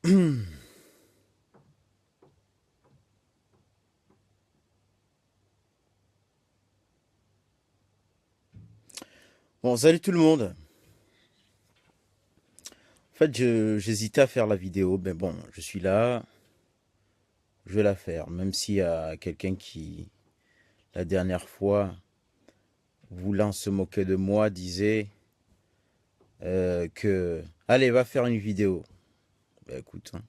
Bon, salut tout le monde. En fait, j'hésitais à faire la vidéo, mais bon, je suis là, je vais la faire. Même s'il y a quelqu'un qui, la dernière fois, voulant se moquer de moi, disait que, allez, va faire une vidéo. Ben écoute, hein,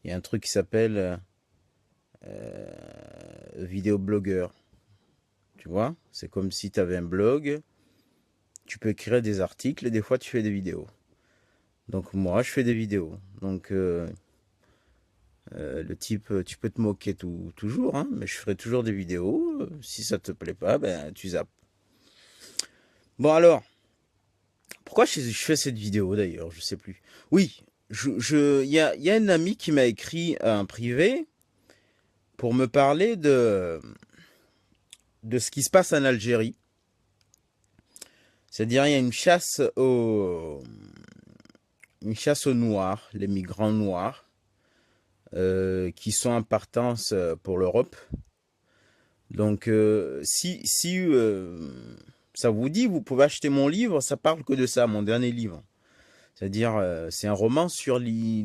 il y a un truc qui s'appelle vidéoblogueur. Tu vois? C'est comme si tu avais un blog, tu peux écrire des articles et des fois tu fais des vidéos. Donc moi, je fais des vidéos. Donc le type, tu peux te moquer toujours, hein, mais je ferai toujours des vidéos. Si ça te plaît pas, ben tu zappes. Bon alors, pourquoi je fais cette vidéo d'ailleurs? Je sais plus. Oui, il y a un ami qui m'a écrit en privé pour me parler de ce qui se passe en Algérie. C'est-à-dire, il y a une chasse aux noirs, les migrants noirs, qui sont en partance pour l'Europe. Donc, si ça vous dit, vous pouvez acheter mon livre. Ça parle que de ça, mon dernier livre. C'est-à-dire, c'est un roman sur les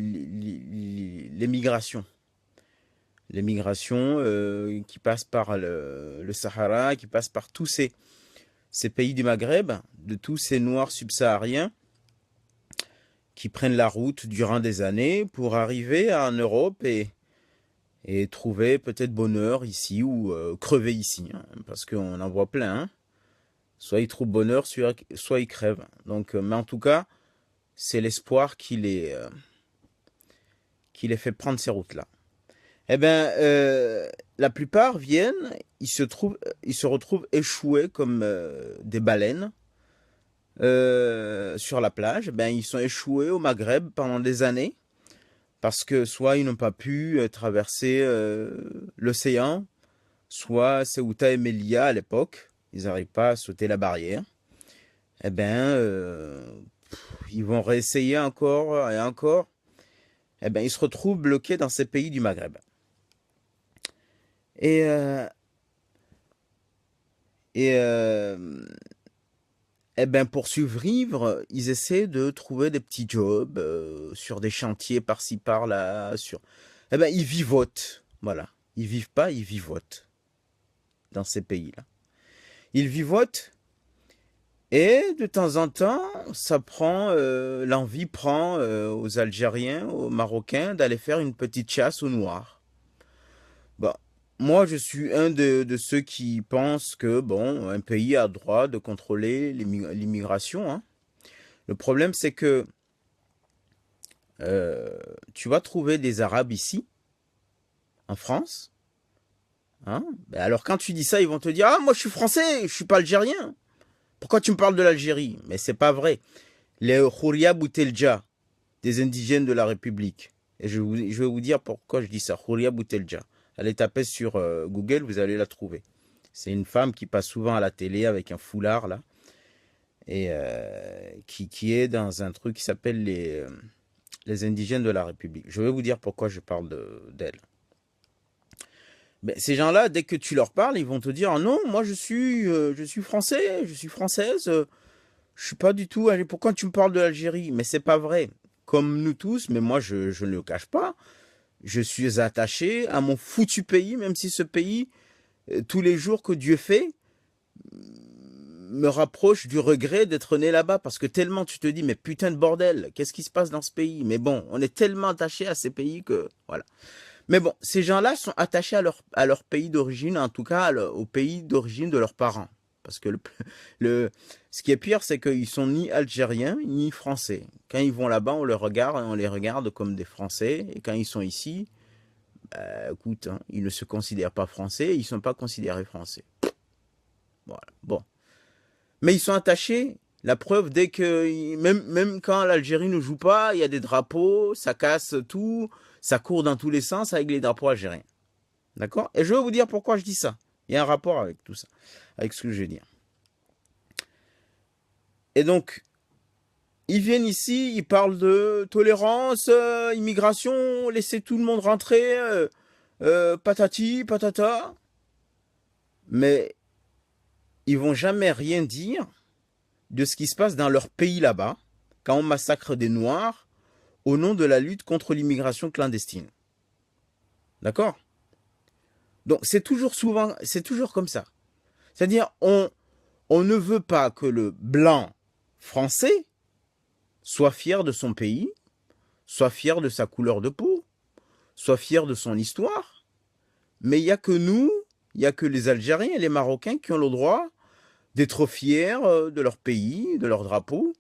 migrations. Les migrations qui passent par le Sahara, qui passent par tous ces pays du Maghreb, de tous ces Noirs subsahariens qui prennent la route durant des années pour arriver en Europe et trouver peut-être bonheur ici ou crever ici, hein, parce qu'on en voit plein, hein. Soit ils trouvent bonheur, soit ils crèvent. Donc, mais en tout cas, c'est l'espoir qui les fait prendre ces routes-là. Eh bien, la plupart viennent, ils se retrouvent échoués comme des baleines sur la plage. Ben, ils sont échoués au Maghreb pendant des années parce que soit ils n'ont pas pu traverser l'océan, soit Ceuta et Melilla à l'époque, ils n'arrivent pas à sauter la barrière. Eh bien, ils vont réessayer encore et encore. Eh bien, ils se retrouvent bloqués dans ces pays du Maghreb. Et, euh, et eh ben, pour survivre, ils essaient de trouver des petits jobs sur des chantiers par-ci par-là. Eh ben, ils vivotent. Voilà. Ils vivent pas, ils vivotent dans ces pays-là. Ils vivotent et de temps en temps, l'envie prend aux Algériens, aux Marocains d'aller faire une petite chasse aux Noirs. Bon, moi, je suis un de ceux qui pensent que, bon, un pays a le droit de contrôler l'immigration, hein. Le problème, c'est que euh, tu vas trouver des Arabes ici, en France, hein. Ben alors, quand tu dis ça, ils vont te dire, ah, moi, je suis français, je suis pas algérien. Pourquoi tu me parles de l'Algérie? Mais c'est pas vrai. Les Houria Boutelja, des indigènes de la République. Et je vais vous dire pourquoi je dis ça. Houria Boutelja. Allez taper sur Google, vous allez la trouver. C'est une femme qui passe souvent à la télé avec un foulard, là, et qui est dans un truc qui s'appelle les indigènes de la République. Je vais vous dire pourquoi je parle d'elle. Ben, ces gens-là, dès que tu leur parles, ils vont te dire, ah non, moi je suis français, je suis française, je suis pas du tout. Pourquoi tu me parles de l'Algérie? Mais c'est pas vrai. Comme nous tous, mais moi je ne le cache pas, je suis attaché à mon foutu pays, même si ce pays, tous les jours que Dieu fait, me rapproche du regret d'être né là-bas. Parce que tellement tu te dis, mais putain de bordel, qu'est-ce qui se passe dans ce pays? Mais bon, on est tellement attaché à ces pays que, voilà. Mais bon, ces gens-là sont attachés à leur pays d'origine, en tout cas au pays d'origine de leurs parents. Parce que ce qui est pire, c'est qu'ils sont ni algériens, ni français. Quand ils vont là-bas, on les regarde comme des Français. Et quand ils sont ici, bah, écoute, hein, ils ne se considèrent pas français, ils ne sont pas considérés français. Voilà, bon. Mais ils sont attachés. La preuve, même quand l'Algérie ne joue pas, il y a des drapeaux, ça casse tout, ça court dans tous les sens avec les drapeaux algériens. D'accord? Et je vais vous dire pourquoi je dis ça. Il y a un rapport avec tout ça, avec ce que je vais dire. Et donc, Ils viennent ici, ils parlent de tolérance, immigration, laisser tout le monde rentrer, patati, patata. Mais ils vont jamais rien dire de ce qui se passe dans leur pays là-bas, quand on massacre des Noirs au nom de la lutte contre l'immigration clandestine. D'accord? Donc c'est toujours comme ça. C'est-à-dire, on ne veut pas que le blanc français soit fier de son pays, soit fier de sa couleur de peau, soit fier de son histoire. Mais il n'y a que nous, il n'y a que les Algériens et les Marocains qui ont le droit d'être fiers de leur pays, de leur drapeau,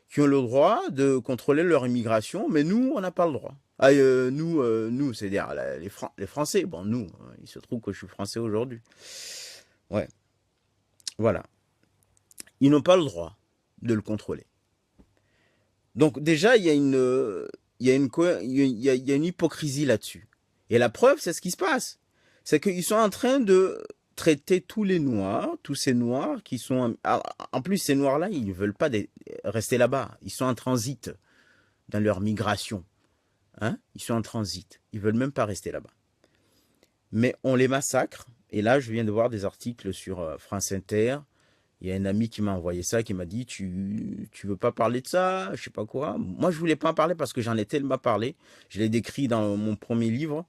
qui ont le droit de contrôler leur immigration, mais nous, on n'a pas le droit. Nous, c'est-à-dire les Français. Bon, nous, il se trouve que je suis français aujourd'hui. Ouais, voilà. Ils n'ont pas le droit de le contrôler. Donc déjà, il y a une hypocrisie là-dessus. Et la preuve, c'est ce qui se passe. C'est qu'ils sont en train de traiter tous les Noirs, tous ces Noirs qui sont... En plus, ces Noirs-là, ils ne veulent pas rester là-bas. Ils sont en transit dans leur migration. Hein? Ils sont en transit. Ils ne veulent même pas rester là-bas. Mais on les massacre. Et là, je viens de voir des articles sur France Inter. Il y a un ami qui m'a envoyé ça, qui m'a dit, tu veux pas parler de ça, je sais pas quoi. Moi, je voulais pas en parler parce que j'en ai tellement parlé. Je l'ai décrit dans mon premier livre.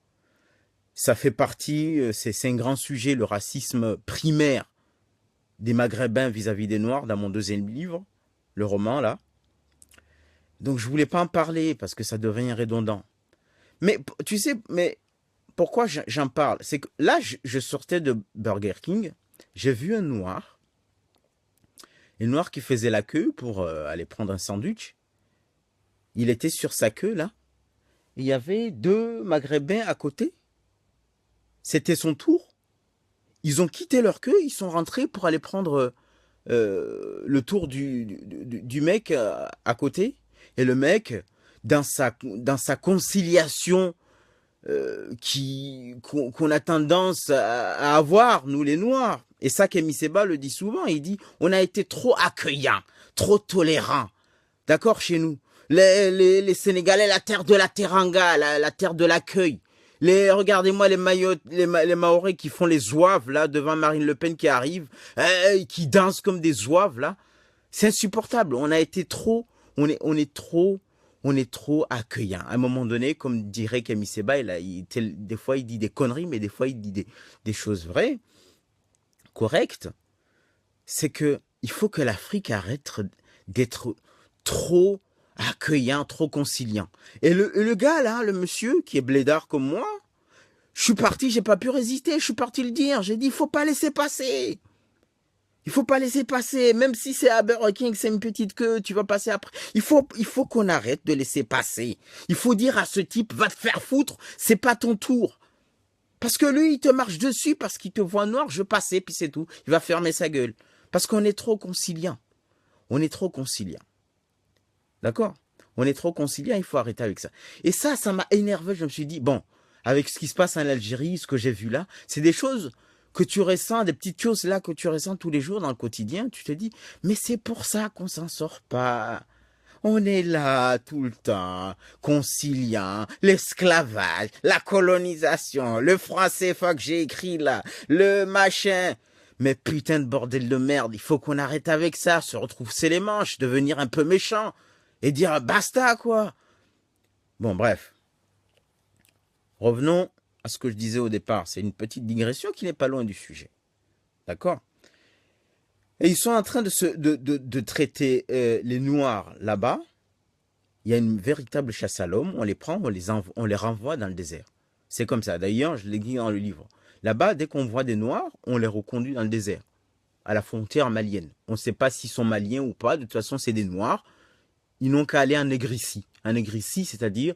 Ça fait partie, c'est un grand sujet, le racisme primaire des Maghrébins vis-à-vis des Noirs, dans mon deuxième livre, le roman, là. Donc, je voulais pas en parler parce que ça devient redondant. Mais, tu sais, pourquoi j'en parle? C'est que là, je sortais de Burger King, j'ai vu un Noir qui faisait la queue pour aller prendre un sandwich. Il était sur sa queue, là. Il y avait 2 Maghrébins à côté. C'était son tour. Ils ont quitté leur queue, ils sont rentrés pour aller prendre le tour du mec à côté. Et le mec, dans sa conciliation qu'on a tendance à avoir, nous les Noirs. Et ça, Kémy Séba le dit souvent, il dit, on a été trop accueillants, trop tolérants, d'accord, chez nous. Les Sénégalais, la terre de la teranga, la terre de l'accueil. Regardez-moi les Mahorais qui font les zouaves, là, devant Marine Le Pen qui arrive, qui dansent comme des zouaves, là. C'est insupportable, on est trop accueillant. À un moment donné, comme dirait Kémy Séba, des fois il dit des conneries, mais des fois il dit des choses vraies, correctes. C'est que il faut que l'Afrique arrête d'être trop accueillant, trop conciliant. Et le gars là, le monsieur qui est blédard comme moi, je suis parti, j'ai pas pu résister, je suis parti le dire. J'ai dit, il faut pas laisser passer. Il faut pas laisser passer, même si c'est à Burger King, c'est une petite queue, tu vas passer après. Il faut qu'on arrête de laisser passer. Il faut dire à ce type, va te faire foutre, c'est pas ton tour. Parce que lui, il te marche dessus, parce qu'il te voit noir, je passais, puis c'est tout. Il va fermer sa gueule. Parce qu'on est trop conciliant. On est trop conciliant. D'accord? On est trop conciliant, il faut arrêter avec ça. Et ça m'a énervé, je me suis dit, bon, avec ce qui se passe en Algérie, ce que j'ai vu là, c'est des choses que tu ressens, des petites choses là que tu ressens tous les jours dans le quotidien, tu te dis, mais c'est pour ça qu'on s'en sort pas. On est là tout le temps, conciliant, l'esclavage, la colonisation, le franc CFA que j'ai écrit là, le machin. Mais putain de bordel de merde, il faut qu'on arrête avec ça, se retrousser les manches, devenir un peu méchant et dire basta quoi. Bon bref, revenons à ce que je disais au départ, c'est une petite digression qui n'est pas loin du sujet. D'accord? Et ils sont en train de traiter les Noirs là-bas. Il y a une véritable chasse à l'homme. On les prend, on les renvoie dans le désert. C'est comme ça. D'ailleurs, je l'ai dit dans le livre. Là-bas, dès qu'on voit des Noirs, on les reconduit dans le désert, à la frontière malienne. On ne sait pas s'ils sont maliens ou pas. De toute façon, c'est des Noirs. Ils n'ont qu'à aller en Négricie. En Négricie, c'est-à-dire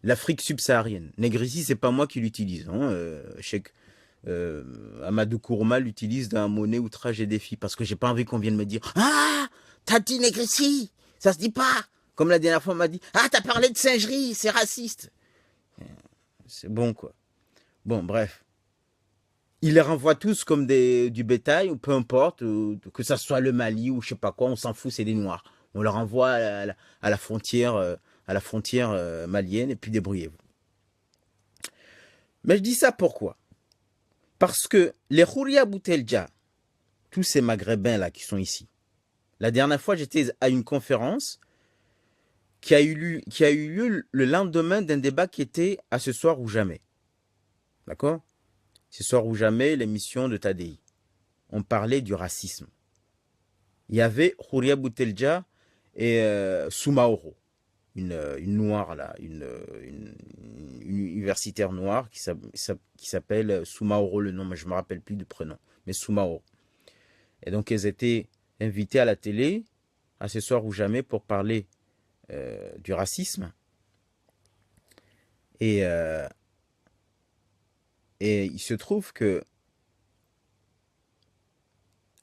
l'Afrique subsaharienne. Négricie, c'est pas moi qui l'utilise. Amadou Kourma l'utilise dans Monnaie, Outrage et Défi, parce que j'ai pas envie qu'on vienne me dire « Ah, t'as dit Négricie, ça se dit pas !» Comme la dernière fois on m'a dit « Ah, t'as parlé de singerie, c'est raciste !» C'est bon, quoi. Bon, bref. il les renvoie tous comme du bétail, ou peu importe, que ça soit le Mali ou je sais pas quoi, on s'en fout, c'est des Noirs. On leur envoie à la frontière, malienne, et puis débrouillez-vous. Mais je dis ça pourquoi? Parce que les Houria Boutelja, tous ces Maghrébins là qui sont ici, la dernière fois j'étais à une conférence qui a eu lieu le lendemain d'un débat qui était à Ce soir ou jamais. D'accord? Ce soir ou jamais, l'émission de Tadei. On parlait du racisme. Il y avait Houria Boutelja et Soumaoro, une noire là, une universitaire noire qui s'appelle Soumaoro, le nom, mais je ne me rappelle plus du prénom, mais Soumaoro. Et donc elles étaient invitées à la télé, à Ce soir ou jamais, pour parler du racisme. Et il se trouve que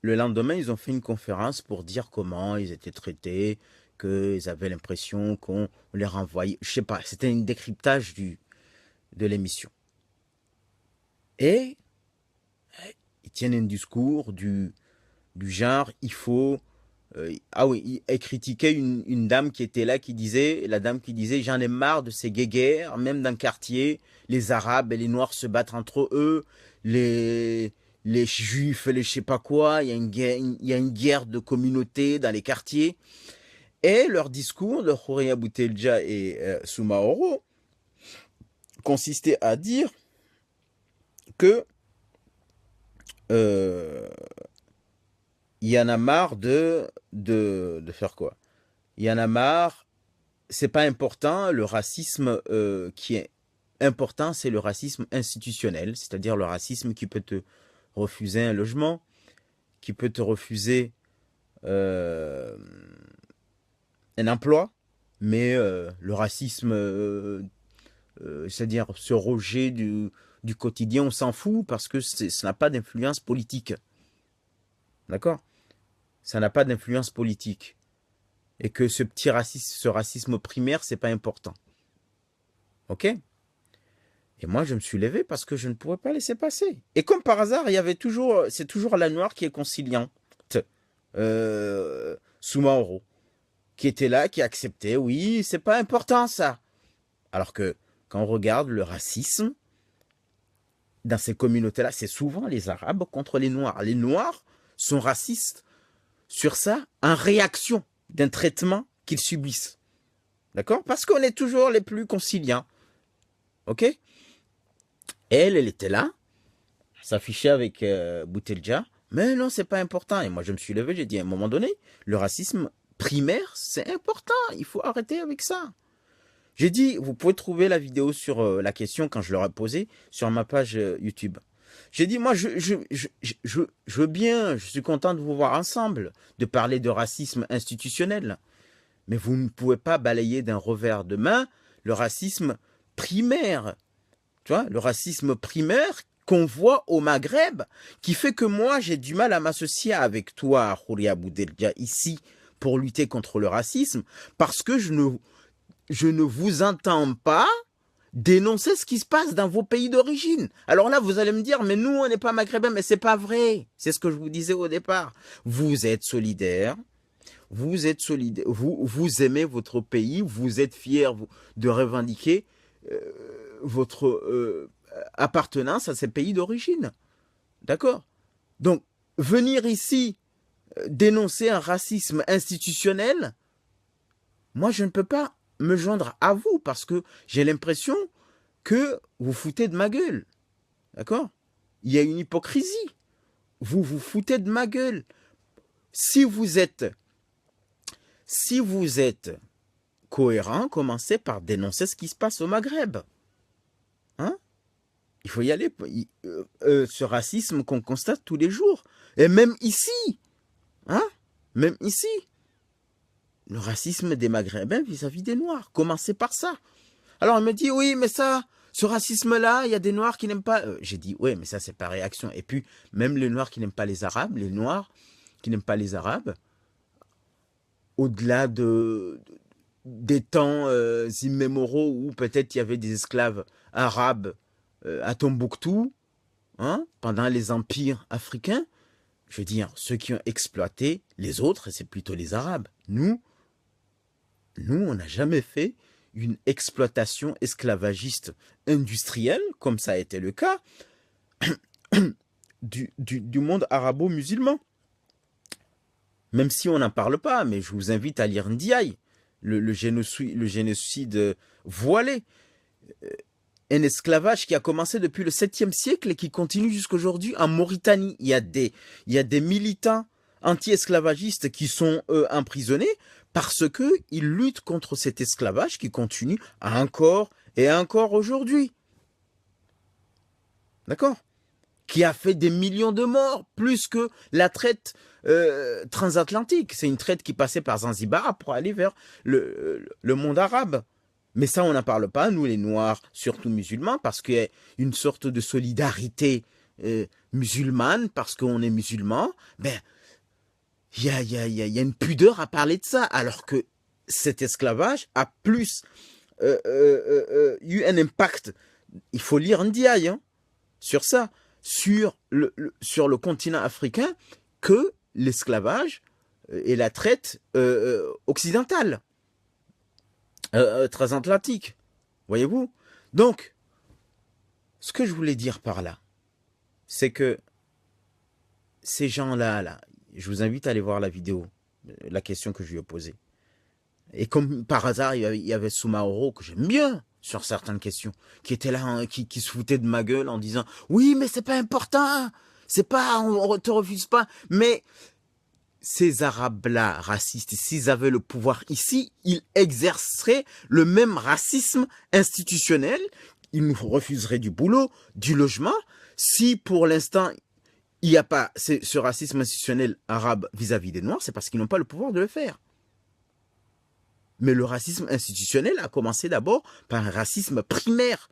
le lendemain, ils ont fait une conférence pour dire comment ils étaient traités, qu'ils avaient l'impression qu'on les renvoyait. Je sais pas, c'était un décryptage de l'émission. Et ils tiennent un discours du genre, il faut... ah oui, ils critiquaient une dame qui était là, la dame qui disait, j'en ai marre de ces guéguerres, même dans le quartier, les Arabes et les Noirs se battent entre eux, les Juifs, les je sais pas quoi, il y a une guerre de communauté dans les quartiers. Et leur discours de Houria Boutelja et Soumaoro consistait à dire que il y en a marre de faire quoi? Il y en a marre, c'est pas important, le racisme qui est important, c'est le racisme institutionnel, c'est-à-dire le racisme qui peut te refuser un logement, qui peut te refuser un emploi, mais le racisme, c'est-à-dire ce rejet du quotidien, on s'en fout parce que ça n'a pas d'influence politique. D'accord? Ça n'a pas d'influence politique. Et que ce petit racisme, ce racisme primaire, c'est pas important. Ok? Et moi, je me suis levé parce que je ne pouvais pas laisser passer. Et comme par hasard, c'est toujours la noire qui est conciliante. Soumaoro, qui était là, qui acceptait, oui, c'est pas important ça. Alors que quand on regarde le racisme, dans ces communautés-là, c'est souvent les Arabes contre les Noirs. Les Noirs sont racistes sur ça en réaction d'un traitement qu'ils subissent. D'accord? Parce qu'on est toujours les plus conciliants. Ok? Elle était là, s'affichait avec Boutelja, mais non, c'est pas important. Et moi, je me suis levé, j'ai dit à un moment donné, le racisme primaire, c'est important, il faut arrêter avec ça. J'ai dit, vous pouvez trouver la vidéo sur la question quand je leur ai posé sur ma page YouTube. J'ai dit, moi, je veux bien, je suis content de vous voir ensemble, de parler de racisme institutionnel. Mais vous ne pouvez pas balayer d'un revers de main le racisme primaire. Tu vois, le racisme primaire qu'on voit au Maghreb, qui fait que moi, j'ai du mal à m'associer avec toi, Houria Boutelja, ici, pour lutter contre le racisme, parce que je ne vous entends pas dénoncer ce qui se passe dans vos pays d'origine. Alors là, vous allez me dire, mais nous, on n'est pas maghrébins, mais c'est pas vrai. C'est ce que je vous disais au départ. Vous êtes solidaires, vous aimez votre pays, vous êtes fiers de revendiquer votre appartenance à ces pays d'origine. D'accord? Donc, venir ici dénoncer un racisme institutionnel, moi, je ne peux pas me joindre à vous parce que j'ai l'impression que vous foutez de ma gueule. D'accord? Il y a une hypocrisie. Vous vous foutez de ma gueule. Si vous êtes cohérent, commencez par dénoncer ce qui se passe au Maghreb. Hein? Il faut y aller. Ce racisme qu'on constate tous les jours. Et même ici. Hein? Même ici. Le racisme des Maghrébins vis-à-vis des Noirs. Commencez par ça. Alors on me dit, oui, mais ça, ce racisme-là, il y a des Noirs qui n'aiment pas... J'ai dit, oui, mais ça, c'est par réaction. Et puis, même les Noirs qui n'aiment pas les Arabes, les Noirs qui n'aiment pas les Arabes, au-delà des temps immémoraux où peut-être il y avait des esclaves arabes à Tombouctou, hein, pendant les empires africains, je veux dire, ceux qui ont exploité les autres, c'est plutôt les Arabes. Nous, on n'a jamais fait une exploitation esclavagiste industrielle, comme ça a été le cas, du monde arabo-musulman. Même si on n'en parle pas, mais je vous invite à lire Ndiaye, le génocide voilé. Un esclavage qui a commencé depuis le 7e siècle et qui continue jusqu'aujourd'hui en Mauritanie. Il y a des militants anti-esclavagistes qui sont emprisonnés parce qu'ils luttent contre cet esclavage qui continue encore et encore aujourd'hui. D'accord? Qui a fait des millions de morts, plus que la traite transatlantique. C'est une traite qui passait par Zanzibar pour aller vers le monde arabe. Mais ça, on n'en parle pas, nous les Noirs, surtout musulmans, parce qu'il y a une sorte de solidarité musulmane, parce qu'on est musulmans. Ben, il y a une pudeur à parler de ça, alors que cet esclavage a plus eu un impact. Il faut lire Ndiaye hein, sur ça, sur le continent africain, que l'esclavage et la traite occidentale. Transatlantique, voyez-vous. Donc, ce que je voulais dire par là, c'est que ces gens-là, je vous invite à aller voir la vidéo, la question que je lui ai posée. Et comme par hasard, il y avait Soumaoro, que j'aime bien, sur certaines questions, qui était là, hein, qui se foutait de ma gueule en disant « Oui, mais c'est pas important, c'est pas, on te refuse pas. » Mais ces Arabes-là, racistes, s'ils avaient le pouvoir ici, ils exerceraient le même racisme institutionnel. Ils nous refuseraient du boulot, du logement. Si pour l'instant, il n'y a pas ce racisme institutionnel arabe vis-à-vis des Noirs, c'est parce qu'ils n'ont pas le pouvoir de le faire. Mais le racisme institutionnel a commencé d'abord par un racisme primaire.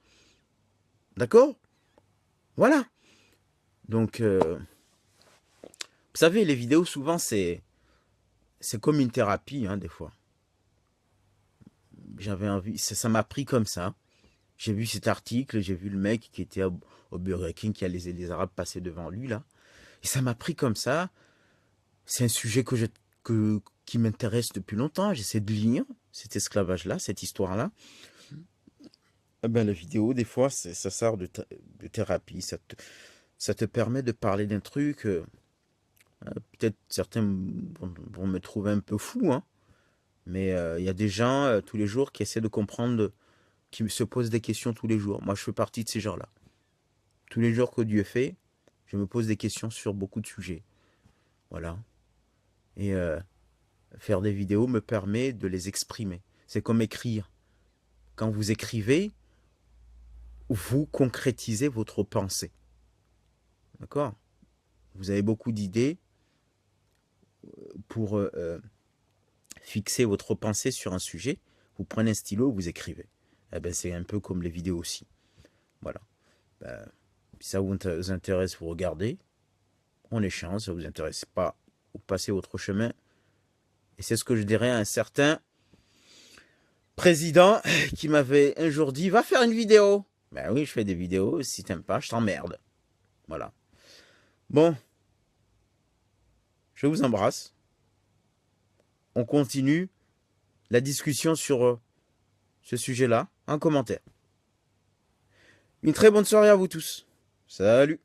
D'accord? Voilà. Donc... vous savez, les vidéos, souvent, c'est comme une thérapie, hein, des fois. J'avais envie, ça m'a pris comme ça. J'ai vu cet article, j'ai vu le mec qui était au Burger King, qui a les Arabes passer devant lui, là. Et ça m'a pris comme ça. C'est un sujet qui m'intéresse depuis longtemps. J'essaie de lire cet esclavage-là, cette histoire-là. Eh ben, la vidéo, des fois, ça sert de thérapie. Ça te permet de parler d'un truc... peut-être certains vont me trouver un peu fou, hein, mais il y a des gens tous les jours qui essaient de comprendre, qui se posent des questions tous les jours. Moi, je fais partie de ces gens-là. Tous les jours que Dieu fait, je me pose des questions sur beaucoup de sujets. Voilà. Et faire des vidéos me permet de les exprimer. C'est comme écrire. Quand vous écrivez, vous concrétisez votre pensée. D'accord ? Vous avez beaucoup d'idées pour fixer votre pensée sur un sujet. Vous prenez un stylo, vous écrivez. Eh ben, c'est un peu comme les vidéos aussi. Voilà. Ben, si ça vous intéresse, vous regardez. On échange. Si ça ne vous intéresse pas, vous passez votre chemin. Et c'est ce que je dirais à un certain président qui m'avait un jour dit « Va faire une vidéo ». Ben oui, je fais des vidéos. Si t'aimes pas, je t'emmerde. Voilà. Bon. Je vous embrasse. On continue la discussion sur ce sujet-là en commentaire. Une très bonne soirée à vous tous. Salut!